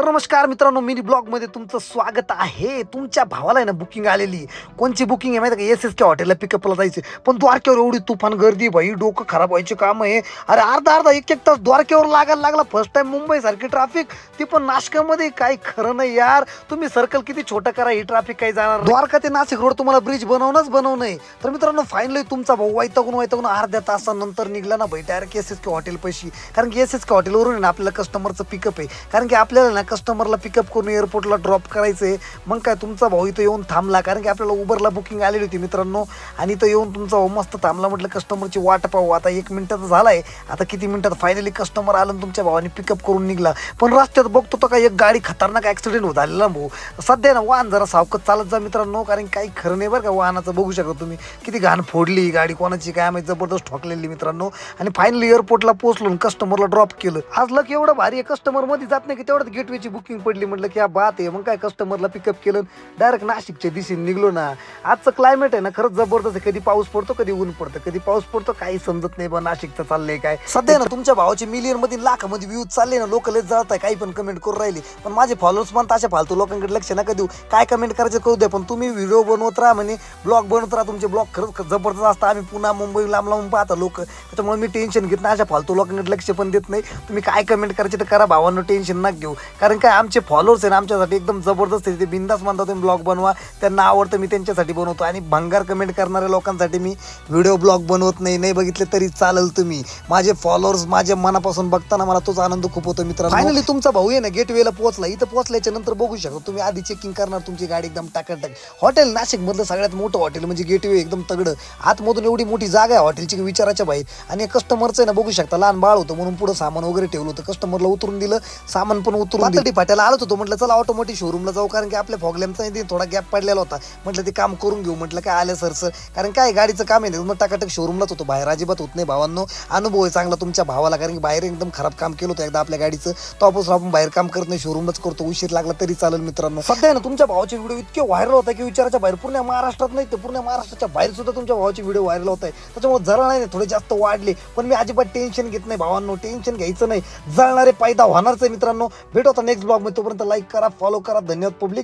तर नमस्कार मित्रांनो, मिनी ब्लॉगमध्ये तुमचं स्वागत आहे. तुमच्या भावाला आहे ना बुकिंग आलेली. कोणची बुकिंग आहे माहिती आहे का? SSK हॉटेलला पिकअपला जायचं. पण द्वारकेवर एवढी तुफान गर्दी भाई, डोकं खराब व्हायचे काम आहे. अरे अर्धा एक एक तास द्वारकेवर लागायला लागला. फर्स्ट टाइम मुंबईसारखी ट्रॅफिक, ती पण नाशिकमध्ये. काही खरं नाही यार. तुम्ही सर्कल किती छोटं करा, ही ट्रॅफिक काही जाणार. द्वारका ते नाशिक रोड तुम्हाला ब्रिज बनवणं आहे. तर मित्रांनो फायनली तुमचा भाऊ वैतागून अर्ध्या तासानंतर निघला ना भाई डायरेक्ट SSK हॉटेल पैशी. कारण की SSK हॉटेलवरून ना आपल्याला कस्टमरचं पिकअप आहे. कारण की आपल्याला ना कस्टमरला पिकअप करून एअरपोर्टला ड्रॉप करायचंय. मग काय तुमचा भाऊ इथं येऊन थांबला. कारण की आपल्याला उबरला बुकिंग आलेली होती मित्रांनो. आणि इथं येऊन तुमचा भाऊ मस्त थांबला. म्हटलं कस्टमरची वाट पाहू. आता 1 मिनिटाचा झालाय. आता किती मिनिटात फायनली कस्टमर आलं आणि तुमच्या भावाने पिकअप करून निघला. पण रस्त्यात बघतो तर काय एक गाडी खतरनाक ऍक्सिडेंट होत आलेला भाऊ. सध्या ना वाहन जरा सावकाश चालत जा मित्रांनो. कारण काही खरं नाही बरं का वाहनाचं. बघू शकता तुम्ही किती घाण फोडली गाडी, कोणाची काय माहिती, जबरदस्त ठोकलेली मित्रांनो. आणि फायनली एअरपोर्टला पोहोचलो, कस्टमरला ड्रॉप केलं. आज लक एवढं भारी आहे, कस्टमर मध्ये जात नाही की तेवढ्यात गेटवेची बुकिंग पडली. म्हटलं की बात आहे. मग काय कस्टमरला पिकअप केलं, डायरेक्ट नाशिकच्या दिशेने निघलो ना. आजचं क्लायमेट आहे ना खरंच जबरदस्त आहे. कधी पाऊस पडतो, कधी ऊन पडतं, कधी पाऊस पडतो, काही समजत नाही. बा नाशिकचं चाललंय काय. सध्या ना तुमच्या भावाचे मिलियन मध्ये लाखामध्ये व्ह्यूज चालले ना. लोक लय जळताय, काही पण कमेंट करून राहिले. पण माझे फॉलोअर्स पण अशा फालतू लोकांकडे लक्ष नका देऊ. काय कमेंट करायचं करू द्या, पण तुम्ही व्हिडिओ बनवत राहा, म्हणे ब्लॉग बनवत राहा. तुमचे ब्लॉग खरंच जबरदस्त असतात. आम्ही पुन्हा मुंबई लांब लांब पाहता लोक, त्याच्यामुळे मी टेन्शन घेत नाही. अशा फालतू लोकांकडे लक्ष पण देत नाही. तुम्ही काय कमेंट करायचे तर करा, भावांनो टेन्शन नका घेऊ. कारण काय आमचे फॉलोअर्स आहे ना आमच्यासाठी एकदम जबरदस्त आहे. ते बिंदास म्हणतात तुम्ही ब्लॉग बनवा, त्यांना आवडतं, मी त्यांच्यासाठी बनवतो. आणि भंगार कमेंट करणाऱ्या लोकांसाठी मी व्हिडिओ ब्लॉग बनवत नाही. नाही बघितले तरी चालेल. तुम्ही माझे फॉलोअर्स माझ्या मनापासून बघताना मला तोच आनंद खूप होतो मित्रांनो. फायनली तुमचा भाऊ आहे ना गेटवेला पोहोचला. इथं पोहोचल्याच्या नंतर बघू शकता तुम्ही, आधी चेकिंग करणार तुमची गाडी एकदम टाकाटाक. हॉटेल नाशिक मधलं सगळ्यात मोठं हॉटेल म्हणजे गेटवे, एकदम तगडं. आतमधून एवढी मोठी जागा आहे हॉटेलची विचाराच्या बाहेर. आणि कस्टमरचं आहे ना बघू शकता, लहान बाळ होतं म्हणून पुढे सामान वगैरे ठेवलं होतं. कस्टमरला उतरून दिलं, सामान पण उतरून दिलं. फाट्याला आलोच होतो, म्हटलं चला ऑटोमॅटिक शोरूमला जाऊ. कारण की आपल्या फॉगलॅमचा थोडा गॅप पडलेला होता. म्हटलं ते काम करून घेऊ. म्हटलं काय आलं सर. कारण काय गाडीचं काम आहे ना, टाकाटक शोरूमलाच होतो, बाहेर अजिबात होत नाही. भावांनो अनुभव आहे चांगला तुमच्या भावाला. कारण की बाहेर एकदम खराब काम केलं होतं एकदा आपल्या गाडीचं. तेव्हापासून आपण बाहेर काम करत नाही, शोरूमलाच करतो. उशीर लागला तरी चालेल मित्रांनो. सध्या ना तुमच्या भावाचे व्हिडिओ इतके व्हायरल होता की विचाराच्या बाहेर. पूर्ण महाराष्ट्रात नाही तर पूर्ण महाराष्ट्राच्या बाहेर सुद्धा तुमच्या भावाचे व्हिडिओ व्हायरल होत आहे. त्याच्यामुळे जरा नाही थोडे जास्त वाढले. पण मी अजिबात टेन्शन घेत नाही भावांनो, टेन्शन घ्यायचं नाही. जळणारे पैदा होणारच आहे मित्रांनो. भेटू आता नेक्स्ट ब्लॉग मध्ये. तोपर्यंत लाईक करा, फॉलो करा. धन्यवाद पब्लिक.